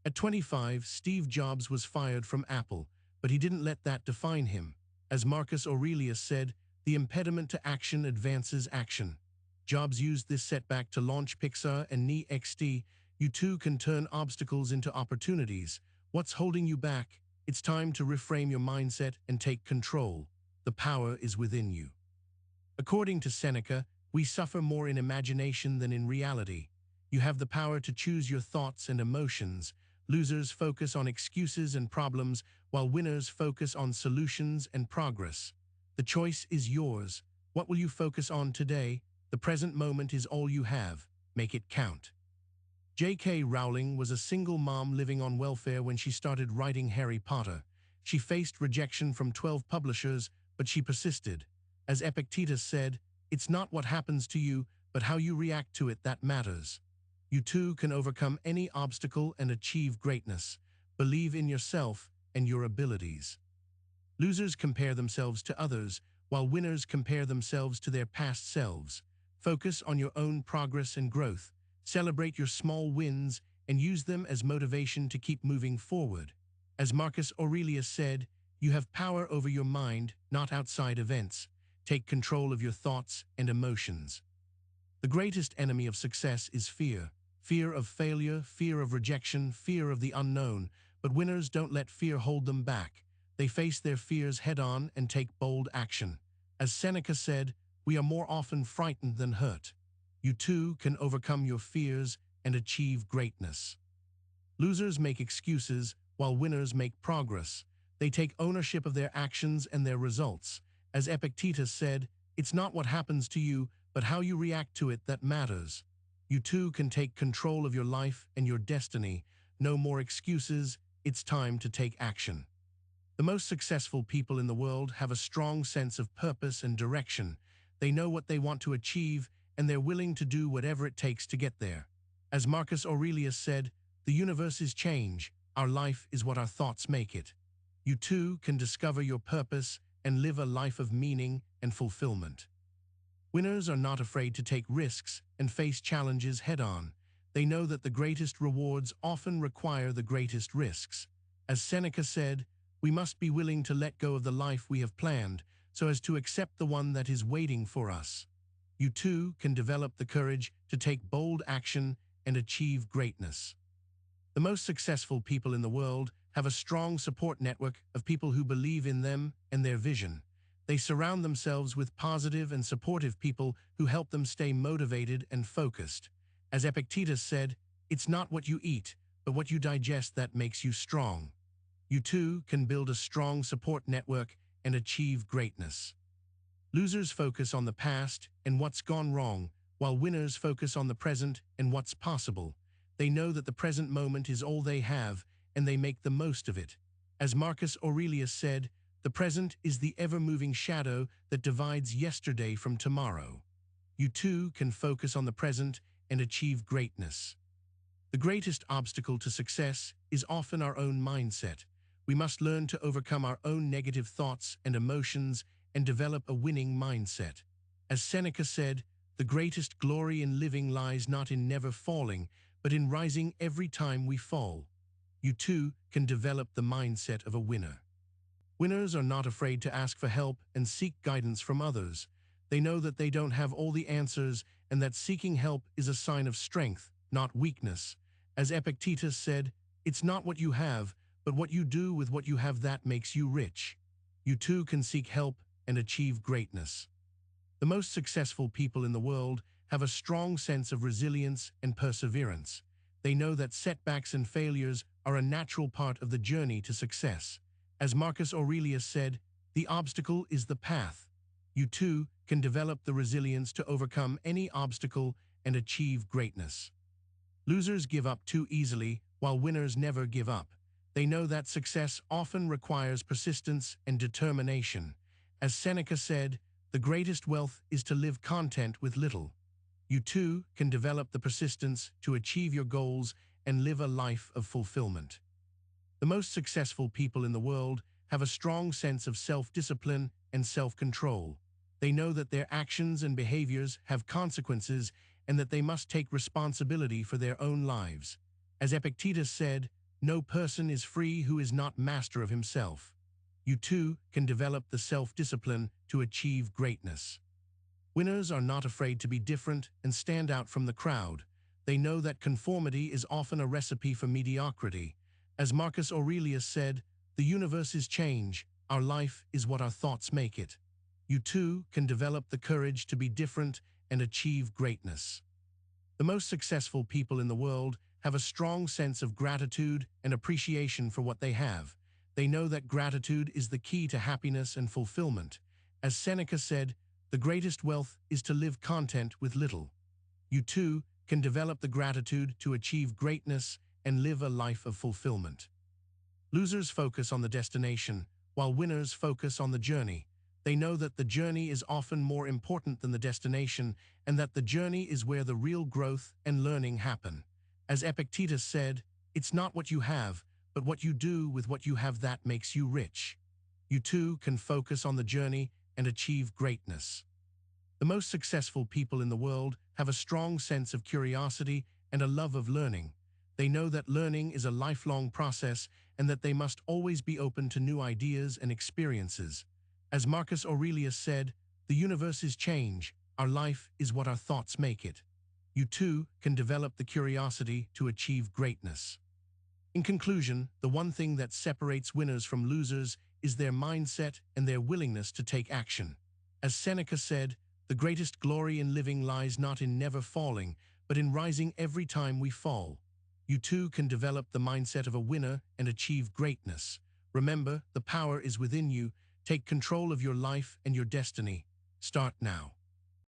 At 25, Steve Jobs was fired from Apple, but he didn't let that define him. As Marcus Aurelius said, the impediment to action advances action. Jobs used this setback to launch Pixar and NXT. You too can turn obstacles into opportunities. What's holding you back? It's time to reframe your mindset and take control. The power is within you. According to Seneca, we suffer more in imagination than in reality. You have the power to choose your thoughts and emotions. Losers focus on excuses and problems, while winners focus on solutions and progress. The choice is yours. What will you focus on today? The present moment is all you have. Make it count. J.K. Rowling was a single mom living on welfare when she started writing Harry Potter. She faced rejection from 12 publishers, but she persisted. As Epictetus said, "It's not what happens to you, but how you react to it that matters." You too can overcome any obstacle and achieve greatness. Believe in yourself and your abilities. Losers compare themselves to others, while winners compare themselves to their past selves. Focus on your own progress and growth. Celebrate your small wins and use them as motivation to keep moving forward. As Marcus Aurelius said, you have power over your mind, not outside events. Take control of your thoughts and emotions. The greatest enemy of success is fear. Fear of failure, fear of rejection, fear of the unknown. But winners don't let fear hold them back. They face their fears head-on and take bold action. As Seneca said, we are more often frightened than hurt. You too can overcome your fears and achieve greatness. Losers make excuses, while winners make progress. They take ownership of their actions and their results. As Epictetus said, "It's not what happens to you, but how you react to it that matters." You too can take control of your life and your destiny. No more excuses. It's time to take action. The most successful people in the world have a strong sense of purpose and direction. They know what they want to achieve, and they're willing to do whatever it takes to get there. As Marcus Aurelius said, "The universe is change. Our life is what our thoughts make it." You too can discover your purpose and live a life of meaning and fulfillment. Winners are not afraid to take risks and face challenges head-on. They know that the greatest rewards often require the greatest risks. As Seneca said, we must be willing to let go of the life we have planned so as to accept the one that is waiting for us. You too can develop the courage to take bold action and achieve greatness. The most successful people in the world have a strong support network of people who believe in them and their vision. They surround themselves with positive and supportive people who help them stay motivated and focused. As Epictetus said, "It's not what you eat, but what you digest that makes you strong." You too can build a strong support network and achieve greatness. Losers focus on the past and what's gone wrong, while winners focus on the present and what's possible. They know that the present moment is all they have, and they make the most of it. As Marcus Aurelius said, "The present is the ever-moving shadow that divides yesterday from tomorrow." You too can focus on the present and achieve greatness. The greatest obstacle to success is often our own mindset. We must learn to overcome our own negative thoughts and emotions and develop a winning mindset. As Seneca said, "The greatest glory in living lies not in never falling, but in rising every time we fall." You too can develop the mindset of a winner. Winners are not afraid to ask for help and seek guidance from others. They know that they don't have all the answers and that seeking help is a sign of strength, not weakness. As Epictetus said, "It's not what you have, but what you do with what you have that makes you rich." You too can seek help and achieve greatness. The most successful people in the world have a strong sense of resilience and perseverance. They know that setbacks and failures are a natural part of the journey to success. As Marcus Aurelius said, "The obstacle is the path." You too can develop the resilience to overcome any obstacle and achieve greatness. Losers give up too easily, while winners never give up. They know that success often requires persistence and determination. As Seneca said, "The greatest wealth is to live content with little." You too can develop the persistence to achieve your goals and live a life of fulfillment. The most successful people in the world have a strong sense of self-discipline and self-control. They know that their actions and behaviors have consequences and that they must take responsibility for their own lives. As Epictetus said, No person is free who is not master of himself. You too can develop the self-discipline to achieve greatness. Winners are not afraid to be different and stand out from the crowd. They know that conformity is often a recipe for mediocrity. As Marcus Aurelius said, the universe is change, our life is what our thoughts make it. You too can develop the courage to be different and achieve greatness. The most successful people in the world have a strong sense of gratitude and appreciation for what they have. They know that gratitude is the key to happiness and fulfillment. As Seneca said, the greatest wealth is to live content with little. You too can develop the gratitude to achieve greatness and live a life of fulfillment. Losers focus on the destination, while winners focus on the journey. They know that the journey is often more important than the destination, and that the journey is where the real growth and learning happen. As Epictetus said, it's not what you have, but what you do with what you have that makes you rich. You too can focus on the journey and achieve greatness. The most successful people in the world have a strong sense of curiosity and a love of learning. They know that learning is a lifelong process and that they must always be open to new ideas and experiences. As Marcus Aurelius said, the universe is change, our life is what our thoughts make it. You too can develop the curiosity to achieve greatness. In conclusion, the one thing that separates winners from losers is their mindset and their willingness to take action. As Seneca said, the greatest glory in living lies not in never falling, but in rising every time we fall. You too can develop the mindset of a winner and achieve greatness. Remember, the power is within you. Take control of your life and your destiny. Start now.